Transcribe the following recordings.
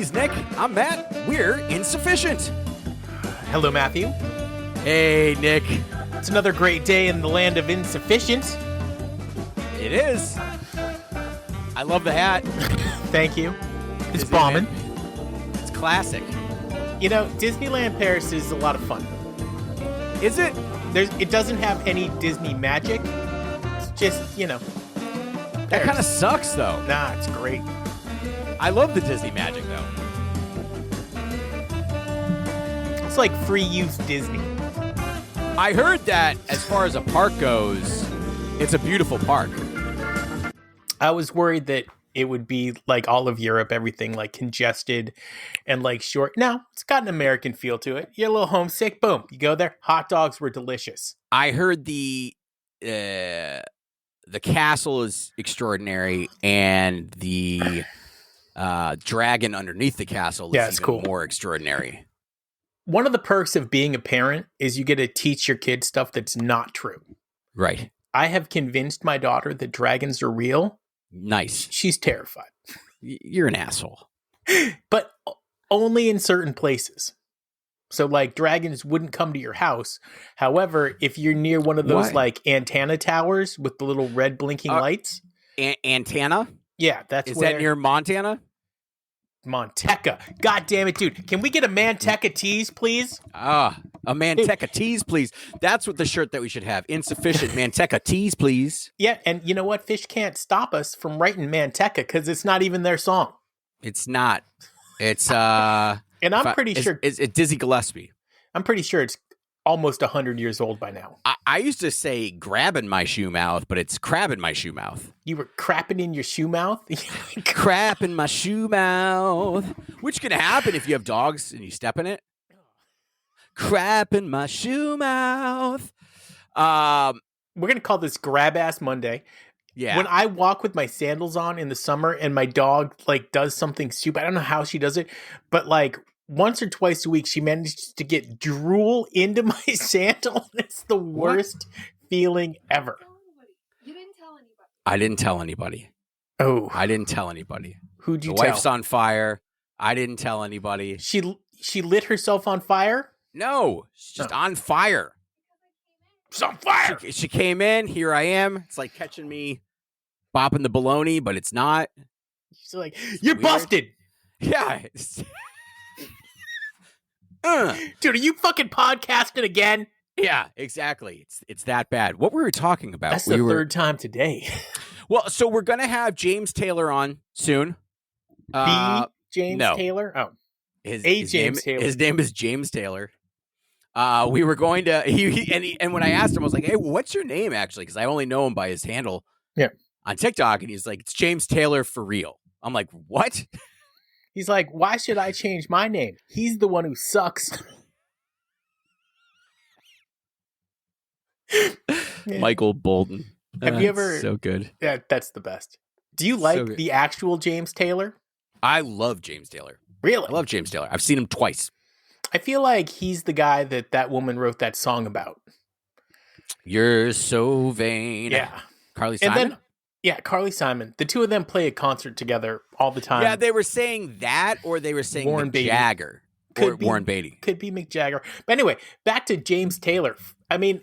He's Nick. I'm Matt. We're insufficient. Hello, Matthew. Hey, Nick. It's another great day in the land of insufficient. It is. I love the hat. Thank you. It's Is bombing. It's classic. You know, Disneyland Paris is a lot of fun. Is it? It doesn't have any Disney magic. It's just, That kind of sucks, though. Nah, it's great. I love the Disney magic, though. It's like free use Disney. I heard that as far as a park goes, it's a beautiful park. I was worried that it would be like all of Europe, everything like congested and like short. No, it's got an American feel to it. You're a little homesick. Boom. You go there. Hot dogs were delicious. I heard the castle is extraordinary, and the dragon underneath the castle is even cool. more extraordinary. One of the perks of being a parent is you get to teach your kids stuff that's not true. Right. I have convinced my daughter that dragons are real. Nice. She's terrified. You're an asshole. But only in certain places. So, like, dragons wouldn't come to your house. However, if you're near one of those, like, antenna towers with the little red blinking lights. Antenna? Yeah, that's Is that near Montana? Manteca. God damn it, dude. Can we get a Manteca tease, please? A Manteca tease, please. That's what the shirt that we should have. Insufficient Manteca tease, please. Yeah, and you know what? Fish can't stop us from writing Manteca because it's not even their song. It's not. It's, and I'm pretty sure. It's Dizzy Gillespie. I'm pretty sure it's almost 100 years old by now. I used to say grabbing my shoe mouth, but it's crabbing my shoe mouth. You were crapping in your shoe mouth? Crap in my shoe mouth. Which can happen if you have dogs and you step in it. Crap in my shoe mouth. We're going to call this Grab Ass Monday. Yeah. When I walk with my sandals on in the summer and my dog like does something stupid, I don't know how she does it, but like once or twice a week, she manages to get drool into my sandal. It's the worst feeling ever. You didn't tell anybody. I didn't tell anybody. Oh. I didn't tell anybody. Who'd you the tell? wife's on fire. I didn't tell anybody. She lit herself on fire? No. She's just on fire. She's on fire. She came in. Here I am. It's like catching me bopping the baloney, but it's not. She's like, you're weird. Busted. Yeah. Dude, are you fucking podcasting again? Yeah, exactly. It's that bad. What we were talking about. That's the third time today. Well, so we're going to have James Taylor on soon. James no. Taylor? Oh. His James Taylor. His name is James Taylor. We were going to, and when I asked him, I was like, hey, what's your name actually? Because I only know him by his handle on TikTok. And he's like, it's James Taylor for real. I'm like, what? He's like, why should I change my name? He's the one who sucks. Michael Bolton. Have you ever? So good. Yeah, that's the best. Do you like the actual James Taylor? I love James Taylor. Really? I love James Taylor. I've seen him twice. I feel like he's the guy that woman wrote that song about. You're so vain. Yeah. Carly Simon? And then, Carly Simon. The two of them play a concert together all the time. Yeah, they were saying that, or they were saying Warren Mick Jagger. Or Warren Beatty. Could be Mick Jagger. But anyway, back to James Taylor. I mean,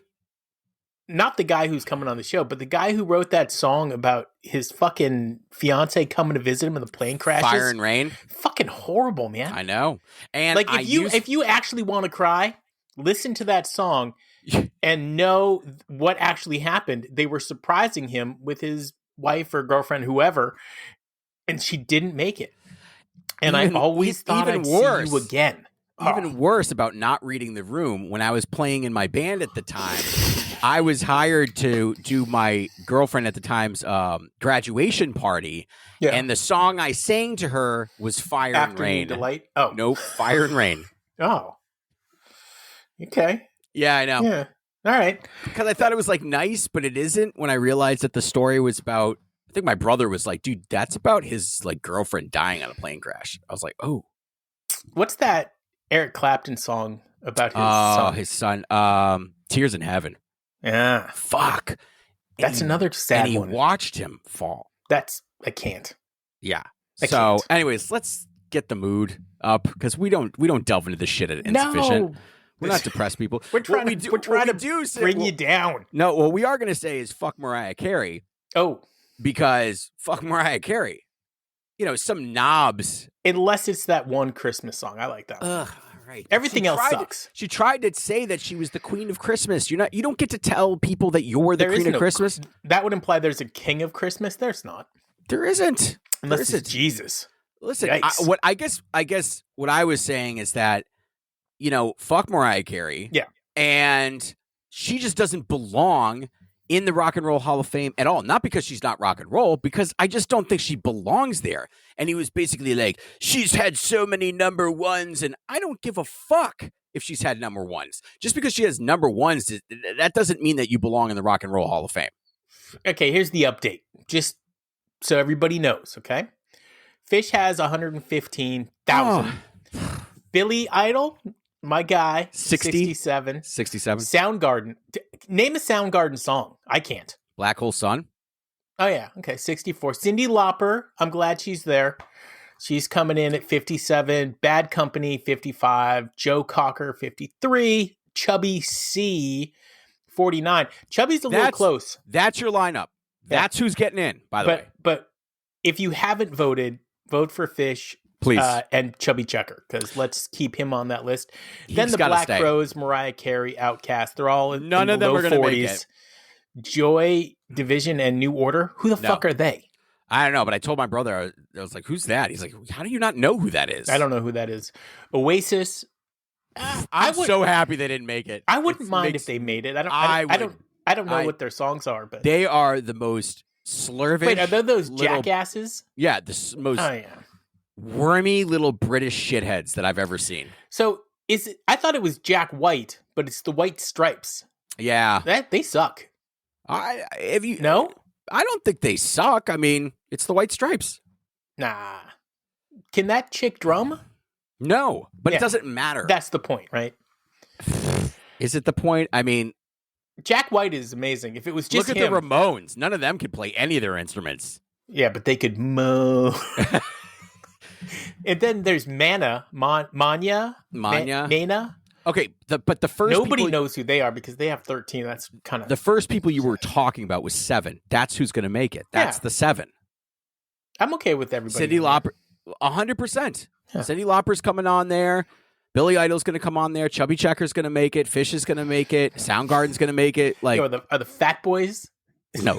not the guy who's coming on the show, but the guy who wrote that song about his fucking fiance coming to visit him and the plane crashes. Fire and Rain. Fucking horrible, man. I know. And like if you actually want to cry, listen to that song and know what actually happened. They were surprising him with his wife or girlfriend, whoever, and she didn't make it. And I always thought I'd see you again. Even worse about not reading the room, when I was playing in my band at the time, I was hired to do my girlfriend at the time's graduation party, and the song I sang to her was Fire and Rain. Delight? Oh. Nope, Fire and Rain. Oh. Okay. Yeah, I know. Yeah. All right. Because I thought it was like nice, but it isn't, when I realized that the story was about, I think my brother was like, dude, that's about his like girlfriend dying on a plane crash. I was like, oh. What's that Eric Clapton song about his son? His son. Tears in Heaven. Yeah. Fuck. That's another sad one. And he one. watched him fall. I can't. Yeah. I so, can't. anyways, let's get the mood up? Because we don't delve into this shit at Insufficient. No. We're not depressed people. We're trying to bring you down. No, what we are going to say is fuck Mariah Carey. Oh. Because fuck Mariah Carey. You know, some knobs. Unless it's that one Christmas song. I like that. Ugh, right. Everything else sucks. She tried to say that she was the queen of Christmas. You don't get to tell people that you're the queen of Christmas. That would imply there's a king of Christmas. There's not. There isn't. Unless it's Jesus. Listen, I guess what I was saying is that, you know, fuck Mariah Carey. Yeah. And she just doesn't belong in the Rock and Roll Hall of Fame at all. Not because she's not rock and roll, because I just don't think she belongs there. And he was basically like, she's had so many number ones, and I don't give a fuck if she's had number ones. Just because she has number ones, that doesn't mean that you belong in the Rock and Roll Hall of Fame. Okay, here's the update. Just so everybody knows, okay? Fish has 115,000. Oh. Billy Idol, my guy, 67. Soundgarden. Name a Soundgarden song. I can't. Black Hole Sun. Oh, yeah. Okay, 64. Cyndi Lauper, I'm glad she's there. She's coming in at 57. Bad Company, 55. Joe Cocker, 53. Chubby C, 49. Chubby's a little close. That's your lineup. That's who's getting in, by the way. But if you haven't voted, vote for Fish. Please. And Chubby Checker, because let's keep him on that list. Then the Black Crowes, Mariah Carey, Outkast, they're all in None of them low are going to 40s. make it. Joy Division and New Order. Who the fuck are they? I don't know, but I told my brother, I was like, who's that? He's like, how do you not know who that is? I don't know who that is. Oasis. I'm so happy they didn't make it. I wouldn't mind if they made it. I don't know what their songs are, but they are the most slurvish. Wait, are they those jackasses? Yeah, the most wormy little British shitheads that I've ever seen. So I thought it was Jack White, but it's the White Stripes. Yeah, they suck. No, I don't think they suck. I mean, it's the White Stripes. Nah, can that chick drum? No, but it doesn't matter. That's the point, right? Is it the point? I mean, Jack White is amazing. If it was just look at the Ramones. None of them could play any of their instruments. Yeah, but they could mow. And then there's Mania. Okay, but the first nobody knows who they are because they have 13. That's kind of the first people you were talking about was 7. That's who's going to make it. That's the 7. I'm okay with everybody. Cyndi Lauper, 100%. Yeah. Cyndi Lauper's coming on there. Billy Idol's going to come on there. Chubby Checker's going to make it. Fish is going to make it. Soundgarden's going to make it. Like, are the Fat Boys? No.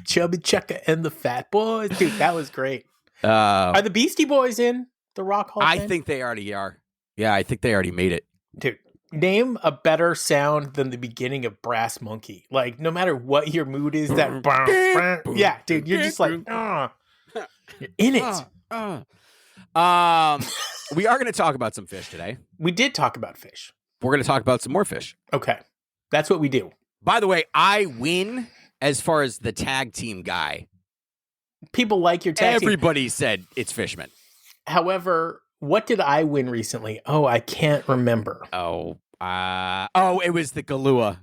Chubby Checker and the Fat Boys. Dude, that was great. Are the Beastie Boys in the Rock Hall? I think they already are. Yeah, I think they already made it. Dude, name a better sound than the beginning of Brass Monkey. Like, no matter what your mood is, that yeah, dude, you're just like, you're in it. We are going to talk about some fish today. We did talk about fish. We're going to talk about some more fish. Okay, that's what we do. By the way, I win as far as the tag team guy. People like your tag team. Everybody said it's Fishman. However, what did I win recently? Oh, I can't remember. It was the Galua.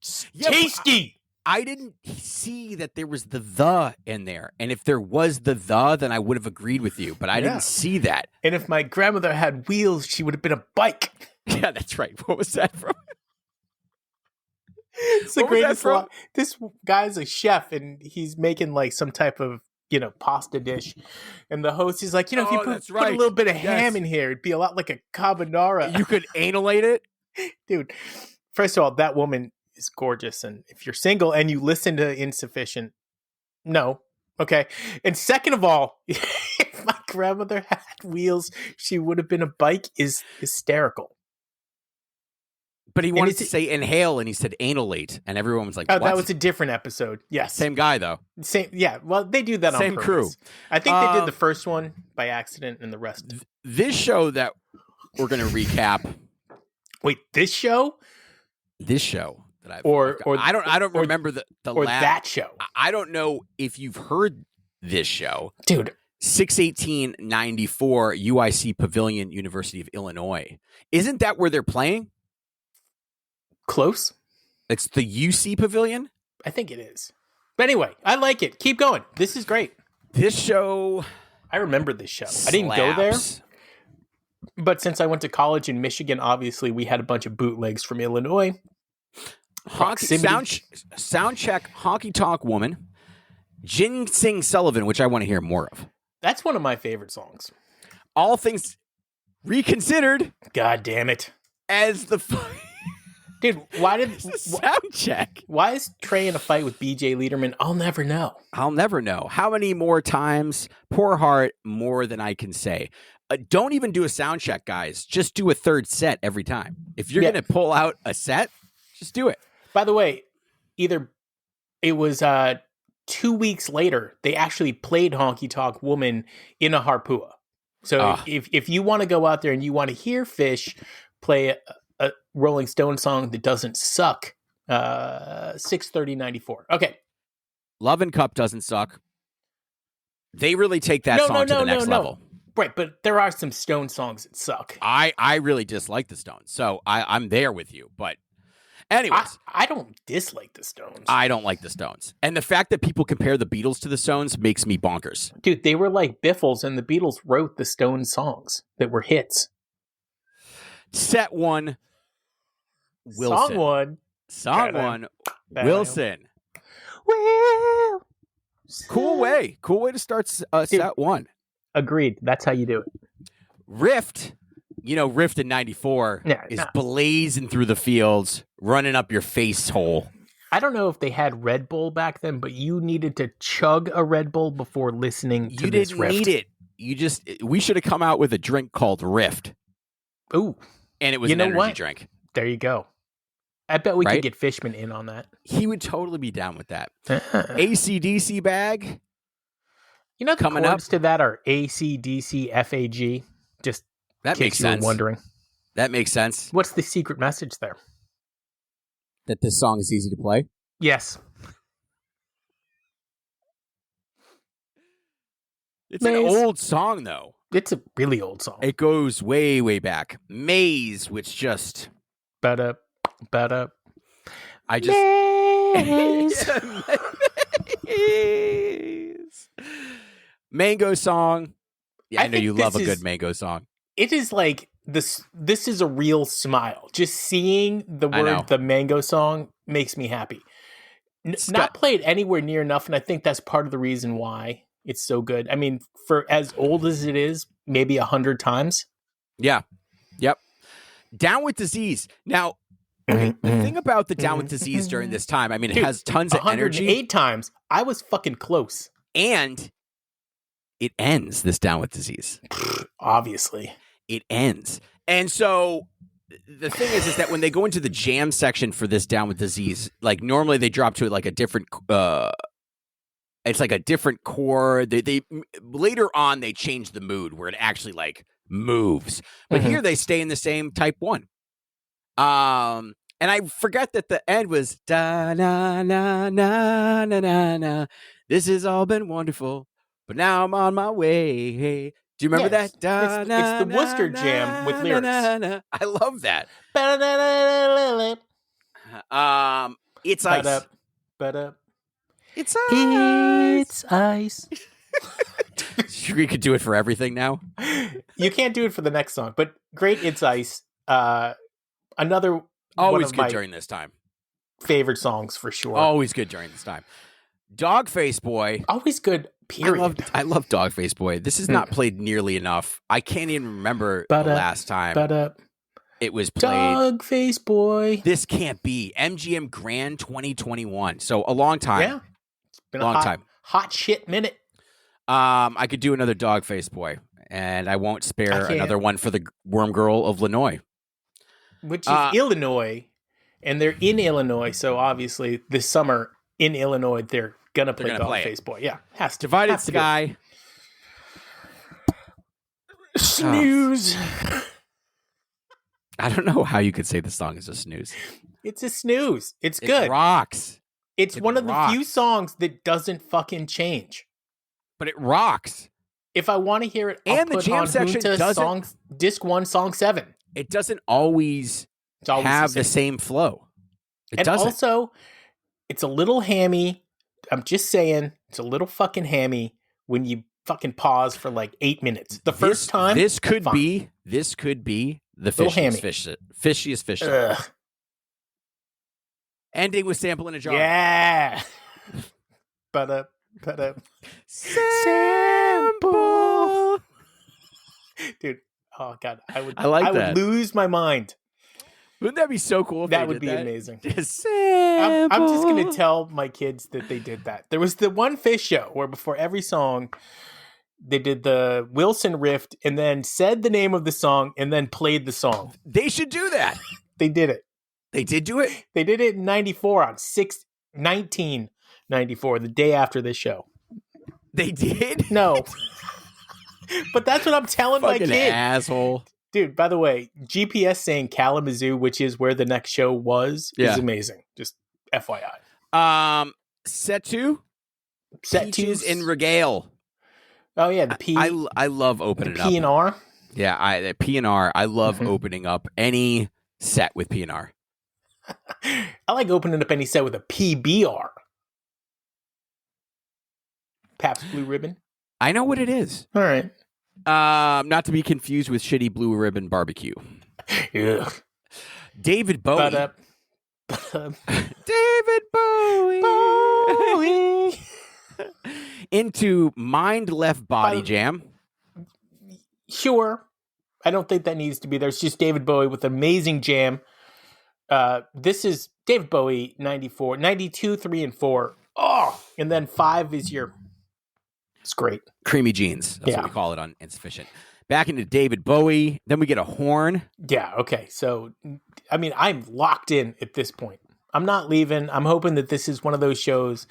Tasty. I didn't see that there was the in there. And if there was the then I would have agreed with you. But I didn't see that. And if my grandmother had wheels, she would have been a bike. Yeah, that's right. What was that from? It's the greatest. This guy's a chef, and he's making like some type of pasta dish, and the host is like, if you put a little bit of ham in here, it'd be a lot like a carbonara. You could analate it, dude. First of all, that woman is gorgeous, and if you're single and you listen to Insufficient, no, okay. And second of all, if my grandmother had wheels, she would have been a bike. Is hysterical. But he wanted to say inhale, and he said analate, and everyone was like, "Oh, that was a different episode." Yes, same guy though. Same, yeah. Well, they do that on same purpose. Crew. I think they did the first one by accident, and the rest. This show that we're going to recap. Wait, this show? This show that I I don't remember the that show. I don't know if you've heard this show, dude. 6/18/94 UIC Pavilion, University of Illinois. Isn't that where they're playing? Close. It's the UC Pavilion? I think it is. But anyway, I like it. Keep going. This is great. This show I remember this show. I didn't go there, Slaps. but since I went to college in Michigan, obviously we had a bunch of bootlegs from Illinois. Sound check, Honky Tonk Woman, Ginseng Sullivan, which I want to hear more of. That's one of my favorite songs. All Things Reconsidered. God damn it. As the dude, why did sound check? Why is Trey in a fight with BJ Liederman? I'll never know. I'll never know. How many more times? Poor heart, more than I can say. Don't even do a sound check, guys. Just do a third set every time. If you're going to pull out a set, just do it. By the way, it was 2 weeks later, they actually played Honky Tonk Woman in a Harpua. So if you want to go out there and you want to hear Fish play a Rolling Stone song that doesn't suck, 6:30:94. Okay. Love and Cup doesn't suck. They really take that song to the next level. Right, but there are some Stone songs that suck. I really dislike the Stones, so I'm there with you. But anyways, I don't dislike the Stones. I don't like the Stones. And the fact that people compare the Beatles to the Stones makes me bonkers. Dude, they were like Biffles, and the Beatles wrote the Stones songs that were hits. Set one, Wilson. Song one, Wilson. Cool way to start set one. Agreed. That's how you do it. Rift, Rift in 94 is blazing through the fields, running up your face hole. I don't know if they had Red Bull back then, but you needed to chug a Red Bull before listening to this Rift. You didn't need it. We should have come out with a drink called Rift. Ooh. And it was an energy drink. There you go. I bet we could get Fishman in on that. He would totally be down with that. AC/DC bag. The chords to that are AC/DC FAG. Just that makes sense. Wondering. That makes sense. What's the secret message there? That this song is easy to play? Yes. It's an old song, though. It's a really old song. It goes way, way back. Maze, which just... Ba-da. I just... Maze. Mango song. Yeah, I know you love a good Mango song. It is like this is a real smile. Just seeing the word the Mango song makes me happy. Not played anywhere near enough, and I think that's part of the reason why it's so good. I mean, for as old as it is, maybe 100 times. Yeah. Yep. Down with Disease. Now, the thing about the Down with Disease during this time, I mean, it has tons of energy. 108 times. I was fucking close. And it ends, this Down with Disease. Obviously. It ends. And so the thing is that when they go into the jam section for this Down with Disease, like normally they drop to like a different it's like a different chord. They later on they change the mood where it actually like moves. But here they stay in the same type one. And I forget that the end was da na na na na na na. This has all been wonderful, but now I'm on my way. Hey. Do you remember that? It's the Worcester Jam with lyrics. I love that. It's ice. It's ice. It's ice. We could do it for everything now. You can't do it for the next song, but great. It's ice. Another always good during this time. Favorite songs for sure. Always good during this time. Dogface Boy. Always good. Period. I love Dogface Boy. This is not played nearly enough. I can't even remember the last time it was played. Dogface Boy. This can't be MGM Grand 2021. So a long time. Yeah, it's been a long time. Hot shit minute. I could do another Dogface Boy, and I won't spare another one for the Worm Girl of Illinois. Which is Illinois, and they're in Illinois, so obviously this summer in Illinois they're gonna play Dogface Boy. Yeah, has to. Divided Sky. Snooze. I don't know how you could say the song is a snooze. It's a snooze. It's good. It rocks. It's one of the few songs that doesn't fucking change. But it rocks. If I want to hear it, and the jam section doesn't. Disc 1, Song 7. It doesn't always have the same flow. It doesn't. Also, it's a little hammy. I'm just saying, it's a little fucking hammy when you fucking pause for like 8 minutes. The first time, this could fine. be the fishiest fish song. Ending with Sample in a Jar. Yeah. Sample. Dude, oh god, I would lose my mind. Wouldn't that be so cool? If that would be amazing. I'm just gonna tell my kids that they did that. There was the one Fish show where before every song they did the Wilson riff and then said the name of the song and then played the song. They should do that. They did it. They did do it? They did it in 94 on 1994, the day after this show. They did? No. But that's what I'm telling my kid. Asshole. Dude, by the way, GPS saying Kalamazoo, which is where the next show was, is amazing. Just FYI. Set 2? Set Peaches in Regale. Oh, yeah. The P. I love opening up. P and R? Yeah, P and R. I love opening up any set with P and R. I like opening up any set with a PBR. Pabst Blue Ribbon. I know what it is. All right. Not to be confused with shitty Blue Ribbon Barbecue. Ugh. David Bowie. David Bowie. Into Mind Left Body Jam. Sure. I don't think that needs to be there. It's just David Bowie with amazing jam. This is David Bowie 94, 92, 3, and 4. Oh, and then 5 is it's great. Creamy Jeans. That's what we call it on Insufficient. Back into David Bowie. Then we get a horn. Yeah, okay. So, I mean, I'm locked in at this point. I'm not leaving. I'm hoping that this is one of those shows.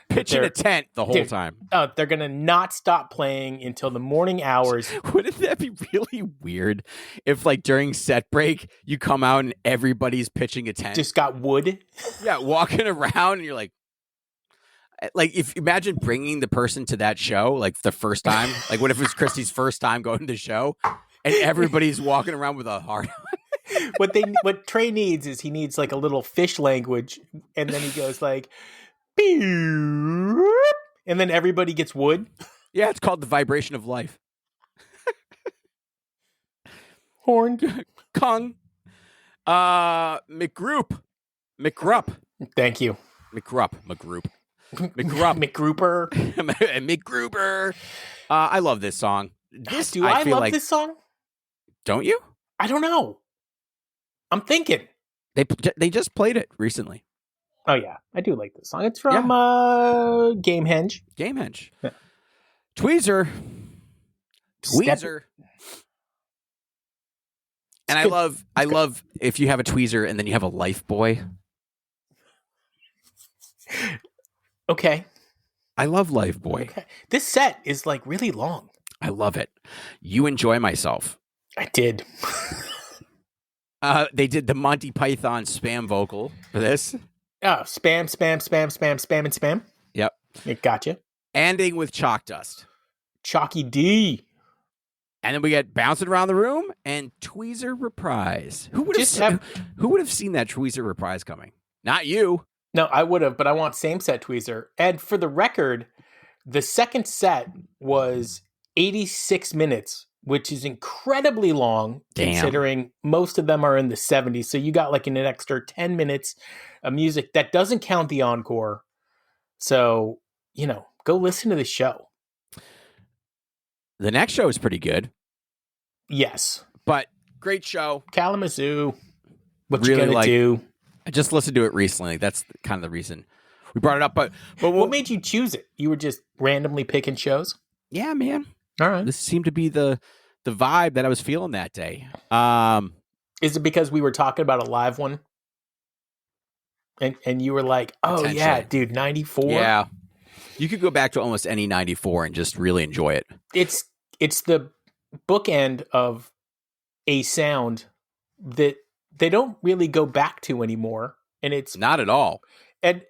Pitching a tent the whole time. They're going to not stop playing until the morning hours. Wouldn't that be really weird if, like, during set break, you come out and everybody's pitching a tent? Just got wood? Yeah, walking around and you're like, if imagine bringing the person to that show, like, the first time. Like, what if it was Christy's first time going to the show and everybody's walking around with a heart on? What Trey needs is he needs like a little fish language, and then he goes like, and then everybody gets wood. Yeah, it's called the vibration of life. Horn. Kung. McGrupp. Thank you. McGrupp. McGrouper. McGruber. I love this song. I love this song? Don't you? I don't know. I'm thinking. They just played it recently. Oh, yeah. I do like this song. It's from Gamehenge. Gamehenge. Yeah. Tweezer. And I love if you have a tweezer and then you have a life boy. Okay. I love Life Boy. Okay. This set is like really long. I love it. You Enjoy Myself. I did. They did the Monty Python spam vocal for this. Oh, spam, and spam. Yep. It gotcha. Ending with Chalk Dust. Chalky D. And then we get Bouncing Around the Room and Tweezer Reprise. Who would have seen that Tweezer Reprise coming? Not you. No, I would have, but I want same set Tweezer. And for the record, the second set was 86 minutes, which is incredibly long. Damn. Considering most of them are in the 70s. So you got like an extra 10 minutes of music. That doesn't count the encore. So, go listen to the show. The next show is pretty good. Yes. But great show. Kalamazoo. What really you gonna do? I just listened to it recently. That's kind of the reason we brought it up. But what made you choose it? You were just randomly picking shows? Yeah, man. All right. This seemed to be the vibe that I was feeling that day. Is it because we were talking about a live one? And you were like, oh, yeah, dude, 94? Yeah. You could go back to almost any 94 and just really enjoy it. It's the bookend of a sound that they don't really go back to anymore. And it's not at all. And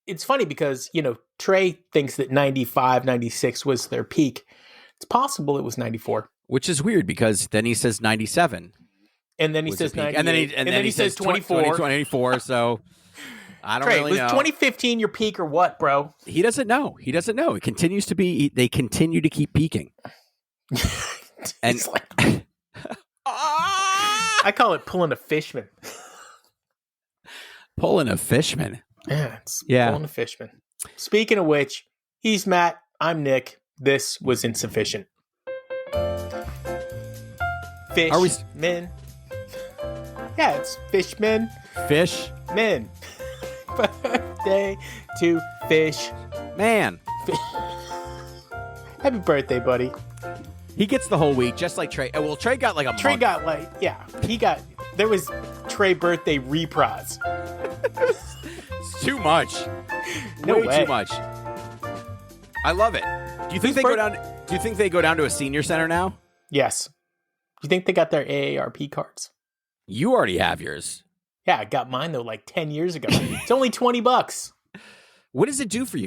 it's funny because, Trey thinks that 95, 96 was their peak. It's possible it was 94. Which is weird because then he says 97. And then he says 98. And then he says 24. 24. So I don't Trey, really know. Was 2015 your peak or what, bro? He doesn't know. It continues to be. They continue to keep peaking. And I call it pulling a Fishman. Pulling a Fishman. Yeah, pulling a Fishman. Speaking of which, he's Matt. I'm Nick. This was insufficient. Fishman. Yeah, it's Fishman. Fishman. Birthday to Fish. Man. Happy birthday, buddy. He gets the whole week, just like Trey. Well, Trey got like a Trey month. got like, there was Trey birthday reprise. It's too much. No Way way. too much. I love it. Do you think they go down? Do you think they go down to a senior center now? Yes. You think they got their AARP cards? You already have yours. Yeah, I got mine though like 10 years ago. It's only $20. What does it do for you?